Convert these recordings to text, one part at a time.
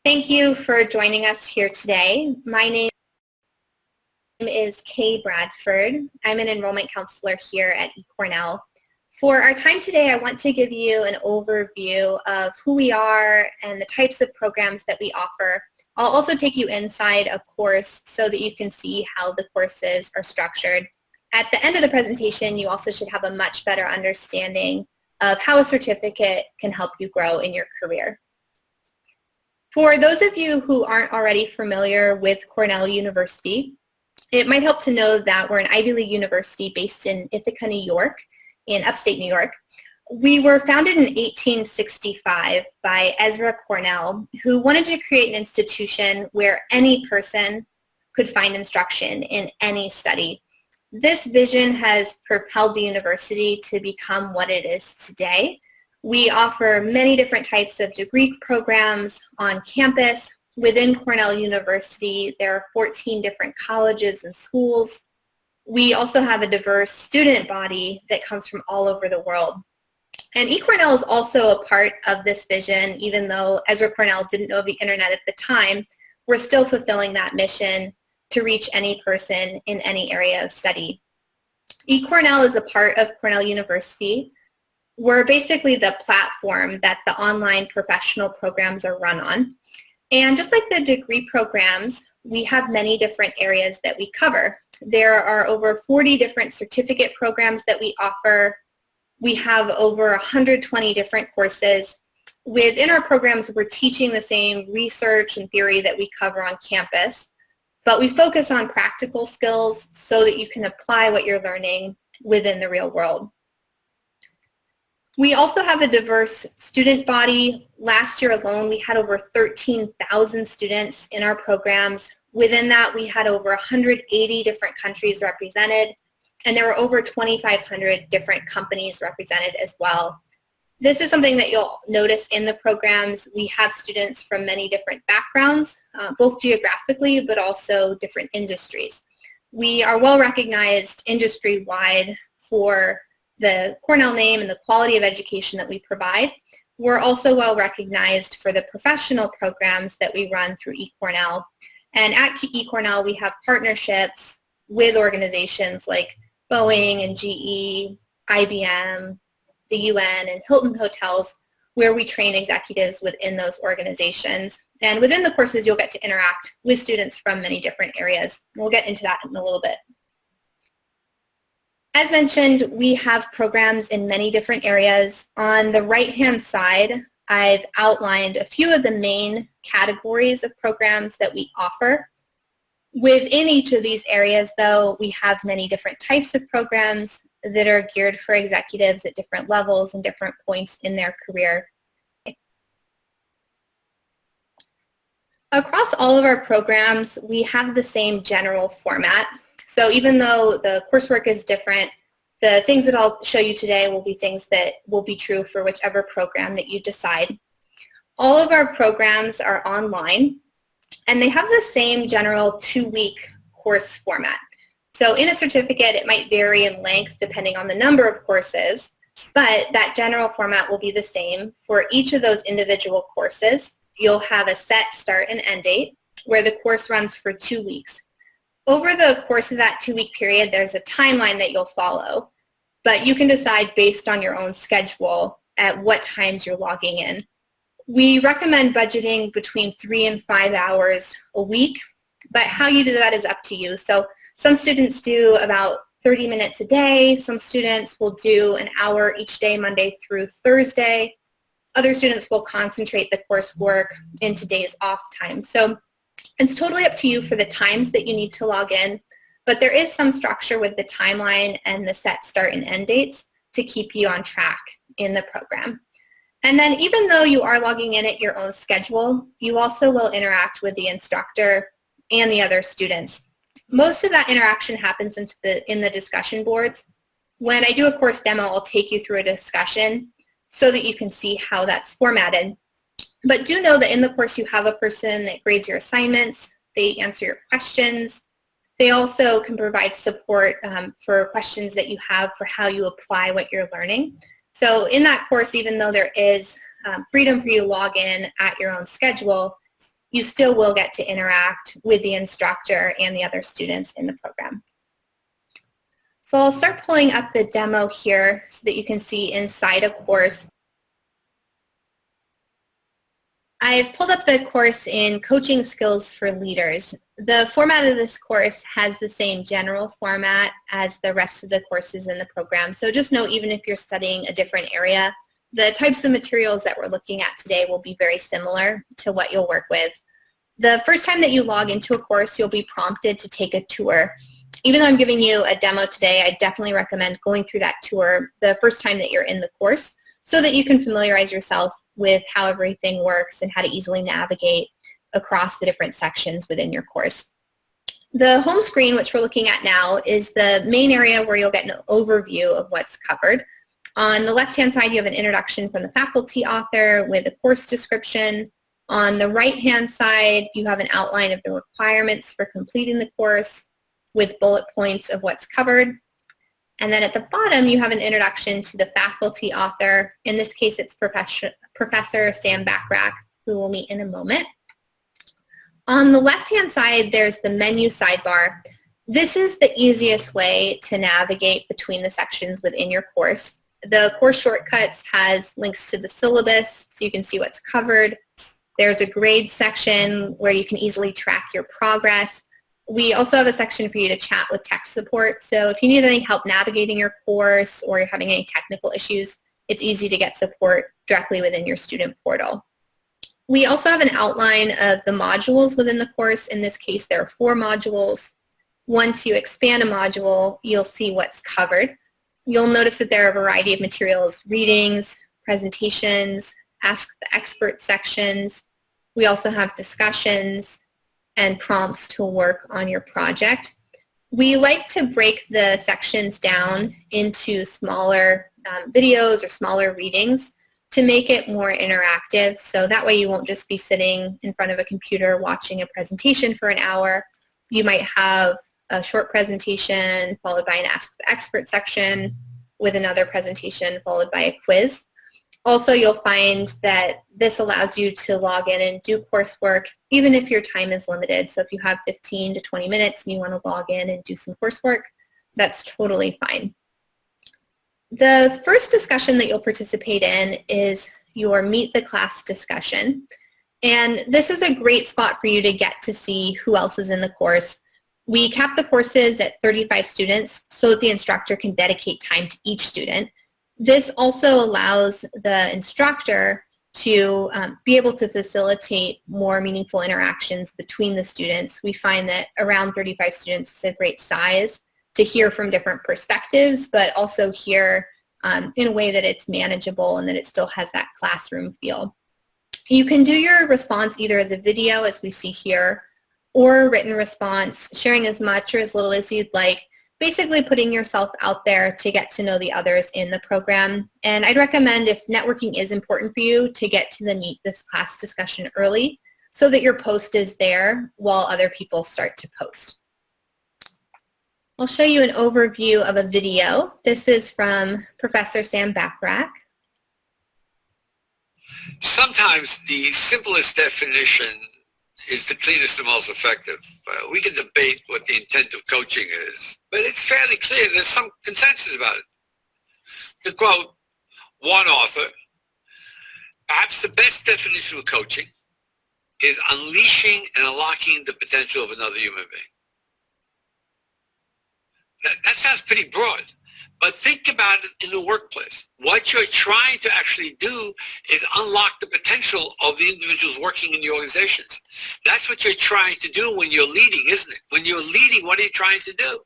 Thank you for joining us here today. My name is Kay Bradford. I'm an enrollment counselor here at eCornell. For our time today, I want to give you an overview of who we are and the types of programs that we offer. I'll also take you inside a course so that you can see how the courses are structured. At the end of the presentation, you also should have a much better understanding of how a certificate can help you grow in your career. For those of you who aren't already familiar with Cornell University, it might help to know that we're an Ivy League university based in Ithaca, New York, in upstate New York. We were founded in 1865 by Ezra Cornell, who wanted to create an institution where any person could find instruction in any study. This vision has propelled the university to become what it is today. We offer many different types of degree programs on campus. Within Cornell University, there are 14 different colleges and schools. We also have a diverse student body that comes from all over the world. And eCornell is also a part of this vision, even though Ezra Cornell didn't know of the internet at the time. We're still fulfilling that mission to reach any person in any area of study. eCornell is a part of Cornell University. We're basically the platform that the online professional programs are run on. And just like the degree programs, we have many different areas that we cover. There are over 40 different certificate programs that we offer. We have over 120 different courses. Within our programs, we're teaching the same research and theory that we cover on campus, but we focus on practical skills so that you can apply what you're learning within the real world. We also have a diverse student body. Last year alone, we had over 13,000 students in our programs. Within that, we had over 180 different countries represented, and there were over 2,500 different companies represented as well. This is something that you'll notice in the programs. We have students from many different backgrounds, both geographically, but also different industries. We are well recognized industry-wide for the Cornell name and the quality of education that we provide. We're also well recognized for the professional programs that we run through eCornell. And at eCornell, we have partnerships with organizations like Boeing and GE, IBM, the UN, and Hilton Hotels, where we train executives within those organizations. And within the courses, you'll get to interact with students from many different areas. We'll get into that in a little bit. As mentioned, we have programs in many different areas. On the right-hand side, I've outlined a few of the main categories of programs that we offer. Within each of these areas, though, we have many different types of programs that are geared for executives at different levels and different points in their career. Across all of our programs, we have the same general format. So even though the coursework is different, the things that I'll show you today will be things that will be true for whichever program that you decide. All of our programs are online, and they have the same general 2-week course format. So in a certificate, it might vary in length depending on the number of courses, but that general format will be the same for each of those individual courses. You'll have a set start and end date where the course runs for 2 weeks. Over the course of that 2-week period, there's a timeline that you'll follow, but you can decide based on your own schedule at what times you're logging in. We recommend budgeting between 3 and 5 hours a week, but how you do that is up to you. So some students do about 30 minutes a day. Some students will do an hour each day, Monday through Thursday. Other students will concentrate the coursework into days off time. So it's totally up to you for the times that you need to log in, but there is some structure with the timeline and the set start and end dates to keep you on track in the program. And then even though you are logging in at your own schedule, you also will interact with the instructor and the other students. Most of that interaction happens in the discussion boards. When I do a course demo, I'll take you through a discussion so that you can see how that's formatted. But do know that in the course you have a person that grades your assignments, they answer your questions. They also can provide support for questions that you have for how you apply what you're learning. So in that course, even though there is freedom for you to log in at your own schedule, you still will get to interact with the instructor and the other students in the program. So I'll start pulling up the demo here so that you can see inside a course. I've pulled up the course in Coaching Skills for Leaders. The format of this course has the same general format as the rest of the courses in the program. So just know, even if you're studying a different area, the types of materials that we're looking at today will be very similar to what you'll work with. The first time that you log into a course, you'll be prompted to take a tour. Even though I'm giving you a demo today, I definitely recommend going through that tour the first time that you're in the course so that you can familiarize yourself with how everything works and how to easily navigate across the different sections within your course. The home screen, which we're looking at now, is the main area where you'll get an overview of what's covered. On the left-hand side, you have an introduction from the faculty author with a course description. On the right-hand side, you have an outline of the requirements for completing the course with bullet points of what's covered. And then at the bottom, you have an introduction to the faculty author. In this case, it's Professor Sam Backrack, who we'll meet in a moment. On the left-hand side, there's the menu sidebar. This is the easiest way to navigate between the sections within your course. The course shortcuts has links to the syllabus, so you can see what's covered. There's a grade section where you can easily track your progress. We also have a section for you to chat with tech support. So if you need any help navigating your course or you're having any technical issues, it's easy to get support directly within your student portal. We also have an outline of the modules within the course. In this case, there are 4 modules. Once you expand a module, you'll see what's covered. You'll notice that there are a variety of materials: readings, presentations, ask the expert sections. We also have discussions and prompts to work on your project. We like to break the sections down into smaller videos or smaller readings to make it more interactive, so that way you won't just be sitting in front of a computer watching a presentation for an hour. You might have a short presentation followed by an Ask the Expert section with another presentation followed by a quiz. Also, you'll find that this allows you to log in and do coursework even if your time is limited. So if you have 15 to 20 minutes and you want to log in and do some coursework, that's totally fine. The first discussion that you'll participate in is your Meet the Class discussion. And this is a great spot for you to get to see who else is in the course. We cap the courses at 35 students so that the instructor can dedicate time to each student. This also allows the instructor to be able to facilitate more meaningful interactions between the students. We find that around 35 students is a great size to hear from different perspectives, but also hear in a way that it's manageable and that it still has that classroom feel. You can do your response either as a video, as we see here, or a written response, sharing as much or as little as you'd like, basically putting yourself out there to get to know the others in the program. And I'd recommend, if networking is important for you, to get to the Meet This Class discussion early so that your post is there while other people start to post. I'll show you an overview of a video. This is from Professor Sam Backrack. Sometimes the simplest definition is the cleanest and most effective. We can debate what the intent of coaching is, but it's fairly clear there's some consensus about it. To quote one author, perhaps the best definition of coaching is unleashing and unlocking the potential of another human being. That sounds pretty broad, but think about it in the workplace. What you're trying to actually do is unlock the potential of the individuals working in the organizations. That's what you're trying to do when you're leading, isn't it? When you're leading, what are you trying to do?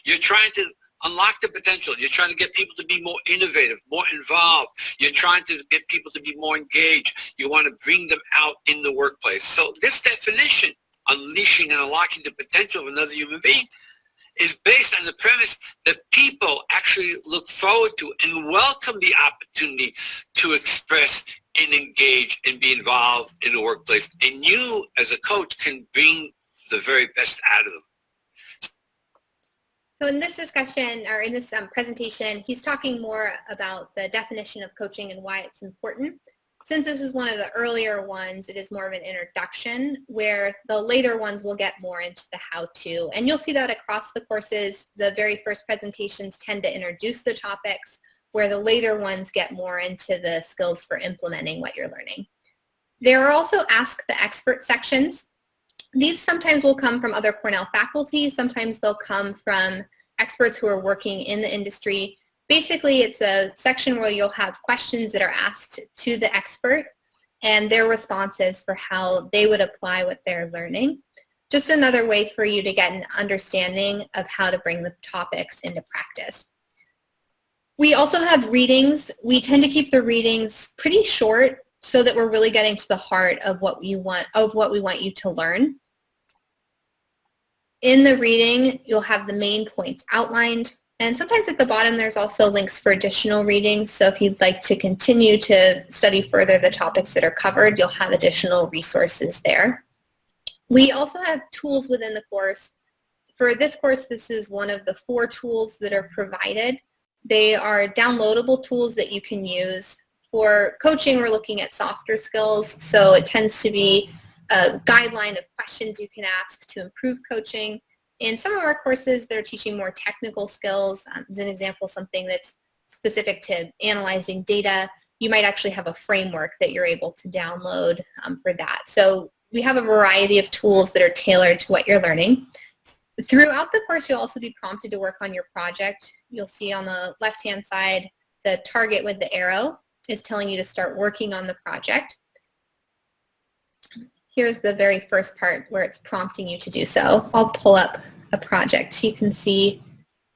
You're trying to unlock the potential. You're trying to get people to be more innovative, more involved. You're trying to get people to be more engaged. You want to bring them out in the workplace. So this definition, unleashing and unlocking the potential of another human being, is based on the premise that people actually look forward to and welcome the opportunity to express and engage and be involved in the workplace. And you, as a coach, can bring the very best out of them. So in this discussion, or in this presentation, he's talking more about the definition of coaching and why it's important. since this is one of the earlier ones, it is more of an introduction, where the later ones will get more into the how-to. And you'll see that across the courses, the very first presentations tend to introduce the topics, where the later ones get more into the skills for implementing what you're learning. There are also Ask the Expert sections. These sometimes will come from other Cornell faculty. Sometimes they'll come from experts who are working in the industry. Basically, it's a section where you'll have questions that are asked to the expert and their responses for how they would apply what they're learning. Just another way for you to get an understanding of how to bring the topics into practice. We also have readings. We tend to keep the readings pretty short so that we're really getting to the heart of what we want you to learn. In the reading, you'll have the main points outlined. And sometimes at the bottom, there's also links for additional readings. So if you'd like to continue to study further the topics that are covered, you'll have additional resources there. We also have tools within the course. For this course, this is one of the 4 tools that are provided. They are downloadable tools that you can use. For coaching, we're looking at softer skills. So it tends to be a guideline of questions you can ask to improve coaching. In some of our courses, they're teaching more technical skills. As an example, something that's specific to analyzing data, you might actually have a framework that you're able to download for that. So we have a variety of tools that are tailored to what you're learning. Throughout the course, you'll also be prompted to work on your project. You'll see on the left-hand side, the target with the arrow is telling you to start working on the project. Here's the very first part where it's prompting you to do so. I'll pull up a project so you can see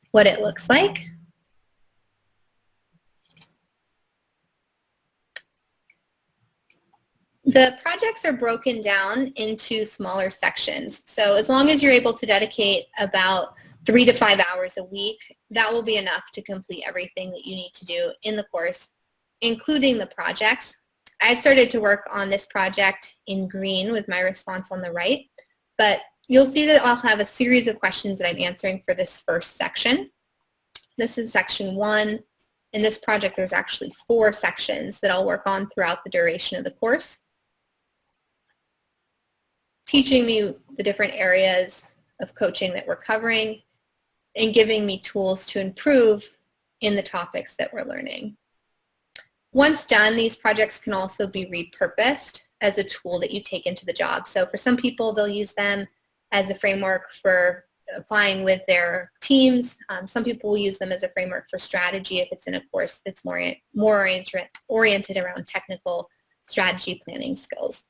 what it looks like. The projects are broken down into smaller sections. So as long as you're able to dedicate about 3 to 5 hours a week, that will be enough to complete everything that you need to do in the course, including the projects. I've started to work on this project in green with my response on the right, but you'll see that I'll have a series of questions that I'm answering for this first section. This is section 1. In this project, there's actually 4 sections that I'll work on throughout the duration of the course, teaching me the different areas of coaching that we're covering and giving me tools to improve in the topics that we're learning. Once done, these projects can also be repurposed as a tool that you take into the job. So for some people, they'll use them as a framework for applying with their teams. Some people will use them as a framework for strategy if it's in a course that's more oriented around technical strategy planning skills.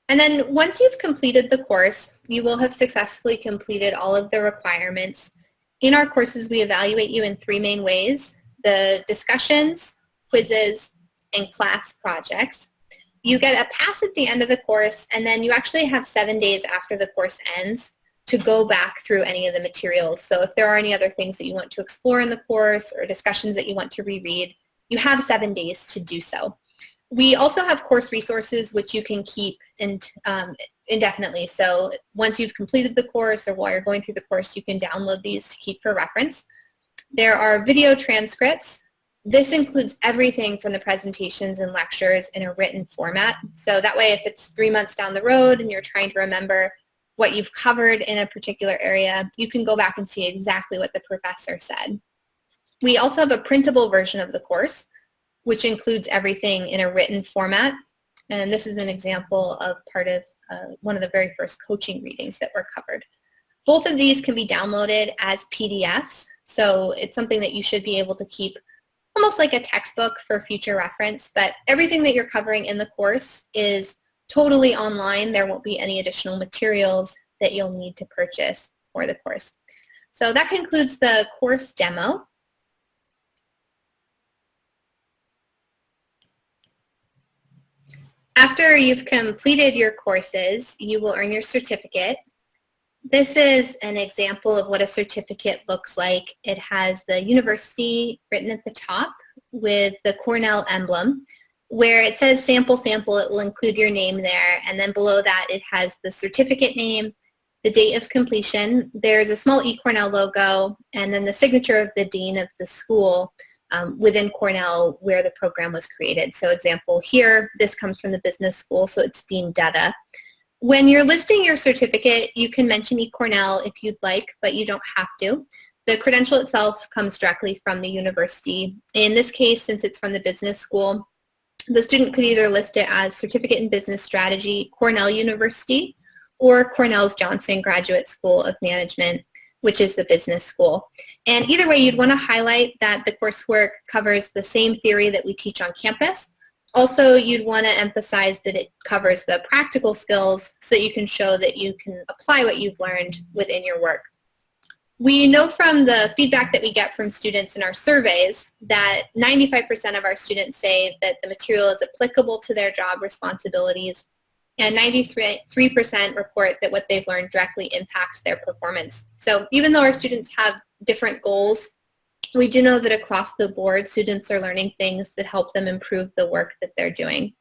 And then once you've completed the course, you will have successfully completed all of the requirements. In our courses, we evaluate you in 3 main ways: the discussions, quizzes, and class projects. You get a pass at the end of the course, and then you actually have 7 days after the course ends to go back through any of the materials. So if there are any other things that you want to explore in the course or discussions that you want to reread, you have 7 days to do so. We also have course resources which you can keep indefinitely. So once you've completed the course or while you're going through the course, you can download these to keep for reference. There are video transcripts. This includes everything from the presentations and lectures in a written format. So that way, if it's 3 months down the road and you're trying to remember what you've covered in a particular area, you can go back and see exactly what the professor said. We also have a printable version of the course, which includes everything in a written format. And this is an example of part of one of the very first coaching readings that were covered. Both of these can be downloaded as PDFs. So it's something that you should be able to keep almost like a textbook for future reference, but everything that you're covering in the course is totally online. There won't be any additional materials that you'll need to purchase for the course. So that concludes the course demo. After you've completed your courses, you will earn your certificate. This is an example of what a certificate looks like. It has the university written at the top with the Cornell emblem. Where it says sample, sample, it will include your name there. And then below that, it has the certificate name, the date of completion. There's a small eCornell logo, and then the signature of the dean of the school. within Cornell where the program was created. So example here, this comes from the business school, so it's deemed data. When you're listing your certificate, you can mention eCornell if you'd like, but you don't have to. The credential itself comes directly from the university. In this case, since it's from the business school, the student could either list it as Certificate in Business Strategy, Cornell University, or Cornell's Johnson Graduate School of Management, which is the business school. And either way, you'd want to highlight that the coursework covers the same theory that we teach on campus. Also, you'd want to emphasize that it covers the practical skills so that you can show that you can apply what you've learned within your work. We know from the feedback that we get from students in our surveys that 95% of our students say that the material is applicable to their job responsibilities, and 93% report that what they've learned directly impacts their performance. So even though our students have different goals, we do know that across the board, students are learning things that help them improve the work that they're doing.